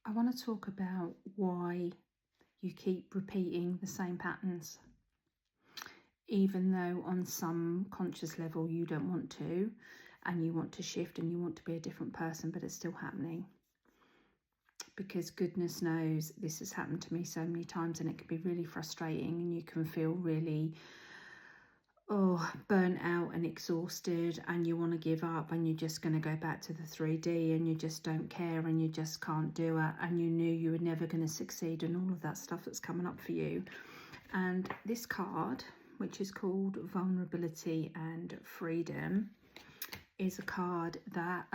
I want to talk about why you keep repeating the same patterns, even though on some conscious level you don't want to, and you want to shift and you want to be a different person, but it's still happening. Because goodness knows this has happened to me so many times, and it can be really frustrating, and you can feel really burnt out and exhausted, and you want to give up, and you're just going to go back to the 3D, and you just don't care, and you just can't do it, and you knew you were never going to succeed, and all of that stuff that's coming up for you. And this card, which is called Vulnerability and Freedom, is a card that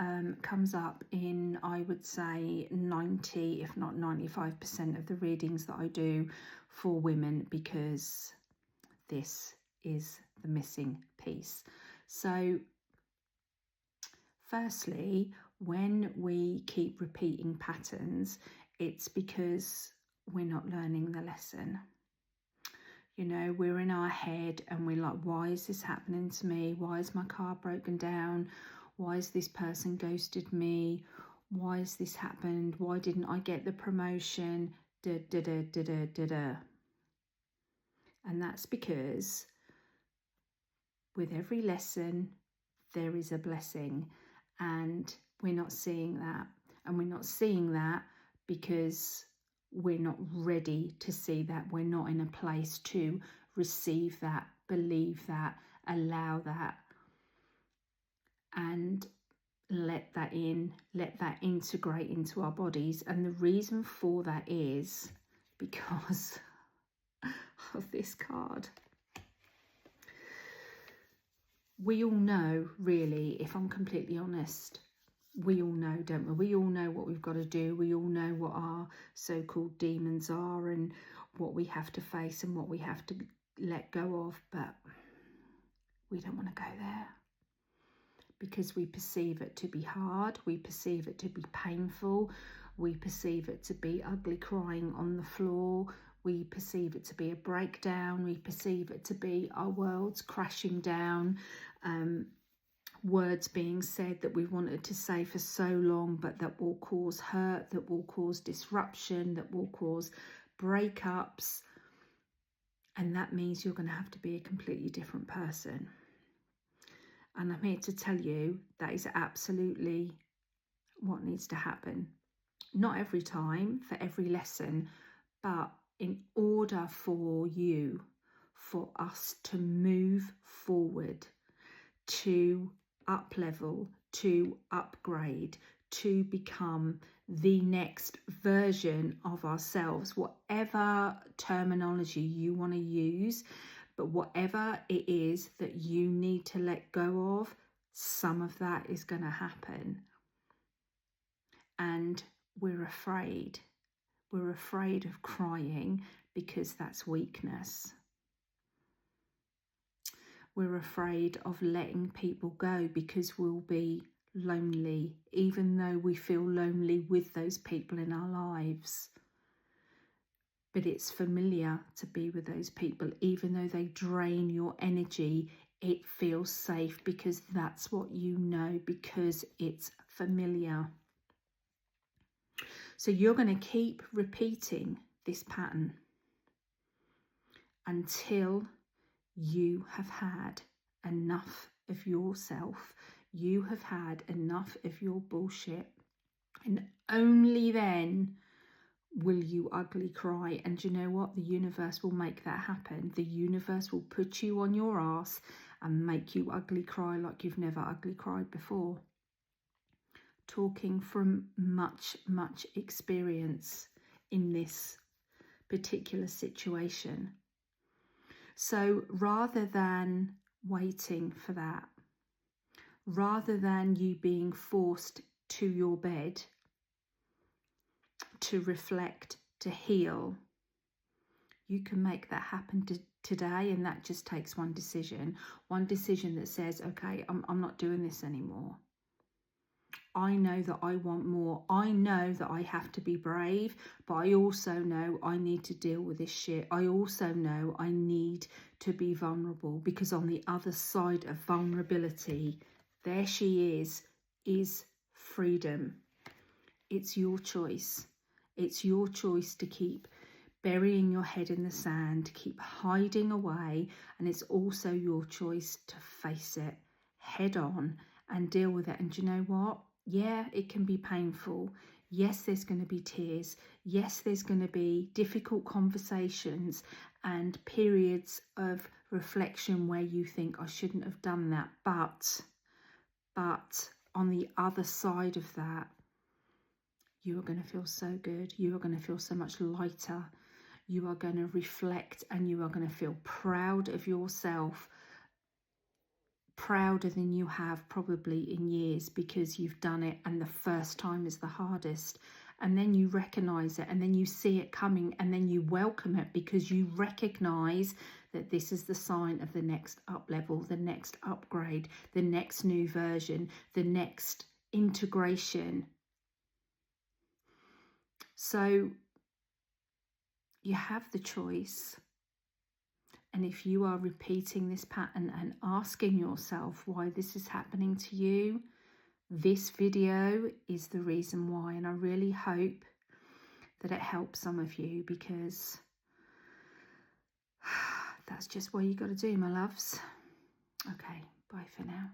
comes up in, I would say, 90 if not 95% of the readings that I do for women, because this is the missing piece. So firstly, when we keep repeating patterns, it's because we're not learning the lesson. You know, we're in our head and we're like, why is this happening to me? Why is my car broken down? Why has this person ghosted me? Why has this happened? Why didn't I get the promotion? Da, da, da, da, da, da, da. And that's because with every lesson, there is a blessing, and we're not seeing that. And we're not seeing that because we're not ready to see that. We're not in a place to receive that, believe that, allow that, and let that in, let that integrate into our bodies. And the reason for that is because of this card. We all know, really, if I'm completely honest, we all know, don't we? We all know what we've got to do. We all know what our so-called demons are and what we have to face and what we have to let go of. But we don't want to go there because we perceive it to be hard. We perceive it to be painful. We perceive it to be ugly crying on the floor. We perceive it to be a breakdown. We perceive it to be our world's crashing down. Words being said that we wanted to say for so long, but that will cause hurt, that will cause disruption, that will cause breakups. And that means you're going to have to be a completely different person. And I'm here to tell you that is absolutely what needs to happen. Not every time, for every lesson, but in order for you, for us to move forward, to up level, to upgrade, to become the next version of ourselves, whatever terminology you want to use, but whatever it is that you need to let go of, some of that is going to happen. And we're afraid. We're afraid of crying because that's weakness. We're afraid of letting people go because we'll be lonely, even though we feel lonely with those people in our lives. But it's familiar to be with those people, even though they drain your energy. It feels safe because that's what you know, because it's familiar. So you're going to keep repeating this pattern until you have had enough of yourself. You have had enough of your bullshit. And only then will you ugly cry. And you know what? The universe will make that happen. The universe will put you on your ass and make you ugly cry like you've never ugly cried before. Talking from much, much experience in this particular situation. So rather than waiting for that, rather than you being forced to your bed to reflect, to heal, you can make that happen today. And that just takes one decision that says, okay, I'm not doing this anymore. I know that I want more. I know that I have to be brave, but I also know I need to deal with this shit. I also know I need to be vulnerable, because on the other side of vulnerability, there she is freedom. It's your choice. It's your choice to keep burying your head in the sand, to keep hiding away, and it's also your choice to face it head on and deal with it. And do you know what? Yeah, it can be painful. Yes, there's going to be tears. Yes, there's going to be difficult conversations and periods of reflection where you think, I shouldn't have done that. But on the other side of that, you are going to feel so good. You are going to feel so much lighter. You are going to reflect and you are going to feel proud of yourself, prouder than you have probably in years, because you've done it and the first time is the hardest. And then you recognize it and then you see it coming and then you welcome it because you recognize that this is the sign of the next up level, the next upgrade, the next new version, the next integration. So you have the choice. And if you are repeating this pattern and asking yourself why this is happening to you, this video is the reason why. And I really hope that it helps some of you, because that's just what you got to do, my loves. Okay, bye for now.